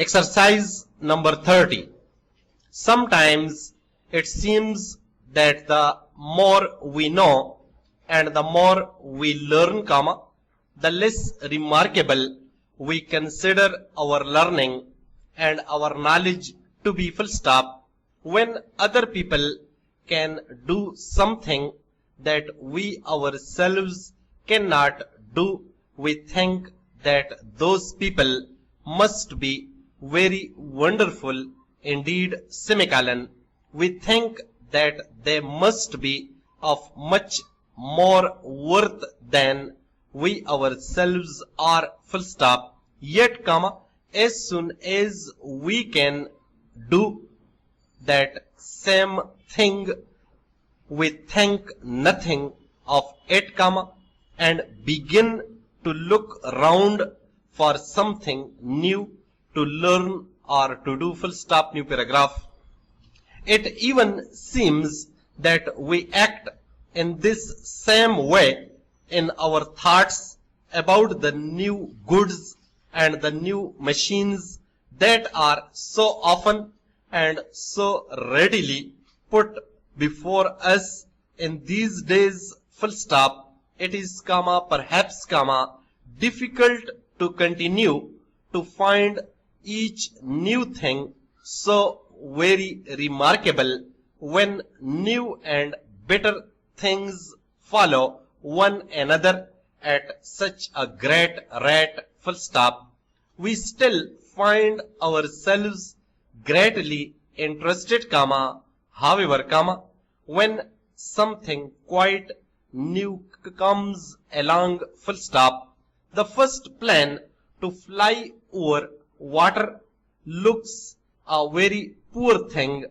Exercise number 30. Sometimes it seems that the more we know and the more we learn, the less remarkable we consider our learning and our knowledge to be. Full stop. When other people can do something that we ourselves cannot do, we think that those people must be very wonderful indeed, semicolon. We think that they must be of much more worth than we ourselves are, full stop. Yet, as soon as we can do that same thing, we think nothing of it, and begin to look around for something new to learn or to do, full stop, new paragraph. It even seems that we act in this same way in our thoughts about the new goods and the new machines that are so often and so readily put before us in these days, full stop. It is, perhaps, difficult to continue to find each new thing so very remarkable when new and better things follow one another at such a great rate, full stop. We still find ourselves greatly interested, however, when something quite new comes along, full stop. The first plan to fly over water looks a very poor thing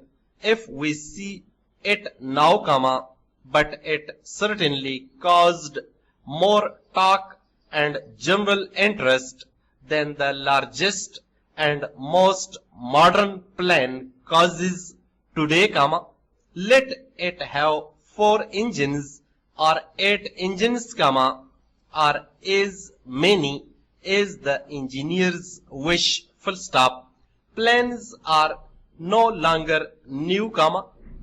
if we see it now, but it certainly caused more talk and general interest than the largest and most modern plane causes today, let it have 4 engines or 8 engines, or as many as the engineers wish, full stop. Planes are no longer new,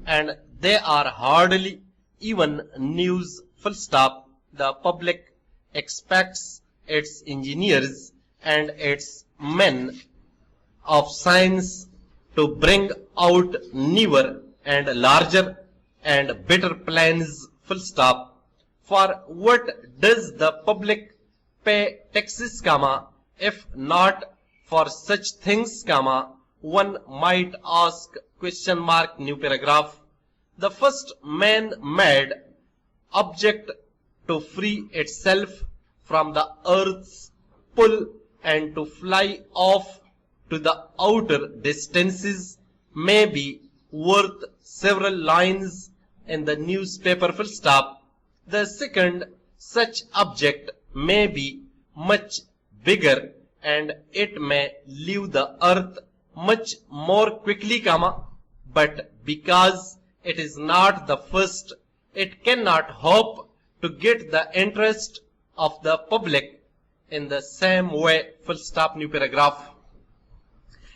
and they are hardly even news, full stop. The public expects its engineers and its men of science to bring out newer and larger and better plans, full stop. For what does the public pay taxes, if not for such things, one might ask, question mark, new paragraph. The first man-made object to free itself from the earth's pull and to fly off to the outer distances may be worth several lines in the newspaper, full stop. The second such object may be much bigger and it may leave the earth much more quickly, but because it is not the first, it cannot hope to get the interest of the public in the same way, full stop, new paragraph.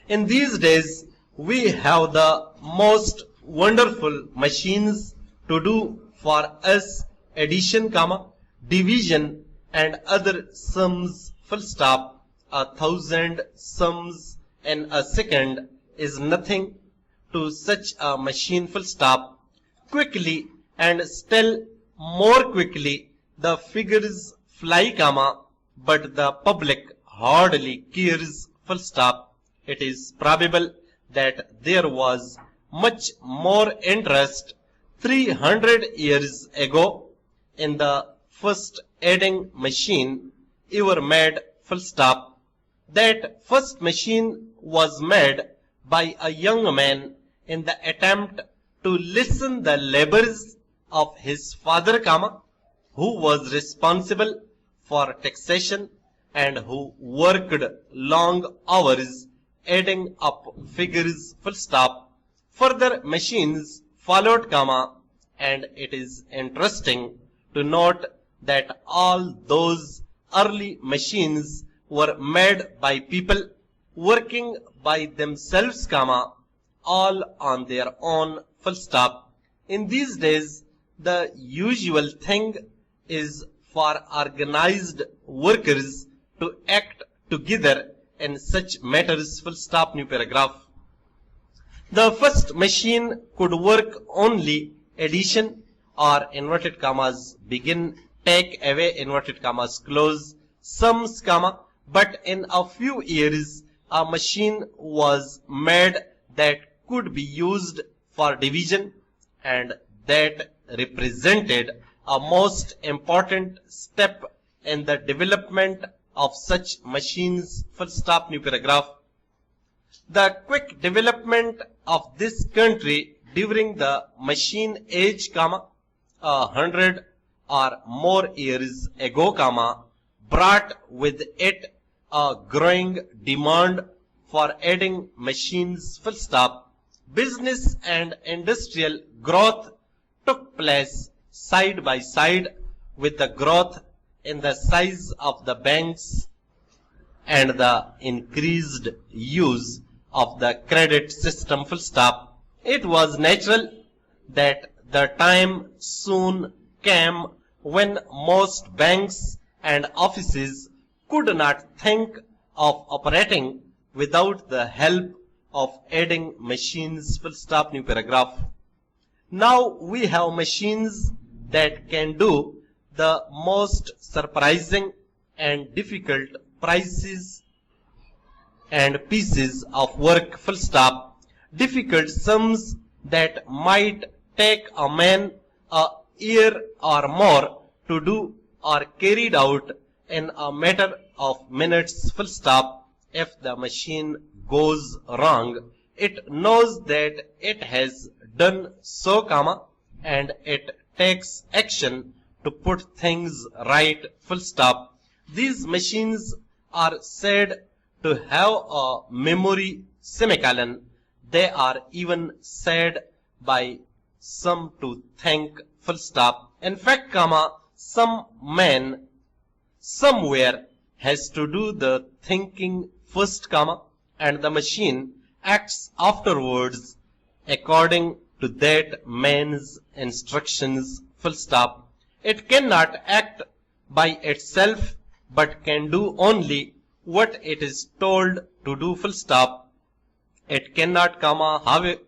In these days, we have the most wonderful machines to do for us addition, division and other sums, full stop. 1,000 sums in a second is nothing to such a machine, full stop. Quickly and still more quickly the figures fly, but the public hardly cares, full stop. It is probable that there was much more interest 300 years ago in the first adding machine ever made, full stop. That first machine was made by a young man in the attempt to lessen the labors of his father, who was responsible for taxation and who worked long hours adding up figures, full stop. Further machines followed, and it is interesting to note that all those early machines were made by people working by themselves, comma, all on their own, full stop. In these days, the usual thing is for organized workers to act together in such matters, full stop, new paragraph. The first machine could work only addition or inverted commas begin, take away, inverted commas close, sums, comma, but in a few years a machine was made that could be used for division, and that represented a most important step in the development of such machines, full stop, new paragraph. The quick development of this country during the machine age, comma, 100 or more years ago, comma, brought with it a growing demand for adding machines, full stop. Business and industrial growth took place side by side with the growth in the size of the banks and the increased use of the credit system, full stop. It was natural that the time soon came when most banks and offices could not think of operating without the help of adding machines, full stop, new paragraph. Now we have machines that can do the most surprising and difficult prices and pieces of work, full stop. Difficult sums that might take a man a year or more to do are carried out in a matter of minutes, full stop. If the machine goes wrong, it knows that it has done so, comma, and it takes action to put things right, full stop. These machines are said to have a memory, semicolon. They are even said by some to think, full stop. In fact, comma, some man somewhere has to do the thinking first, comma, and the machine acts afterwards according to that man's instructions, full stop. It cannot act by itself but can do only what it is told to do, full stop. It cannot, comma,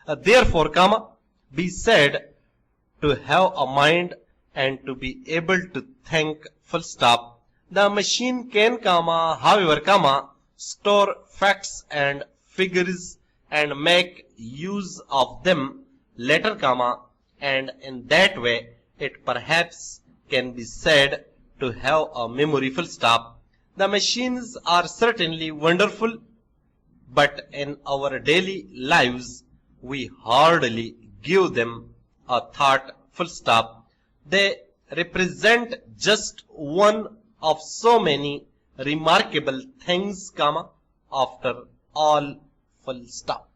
therefore, comma, be said to have a mind and to be able to think, full stop. The machine can, comma, however, comma, store facts and figures and make use of them later, comma, and in that way it perhaps can be said to have a memory, full stop. The machines are certainly wonderful, but in our daily lives we hardly give them a thought, full stop. They represent just one of so many remarkable things, comma, after all, full stop.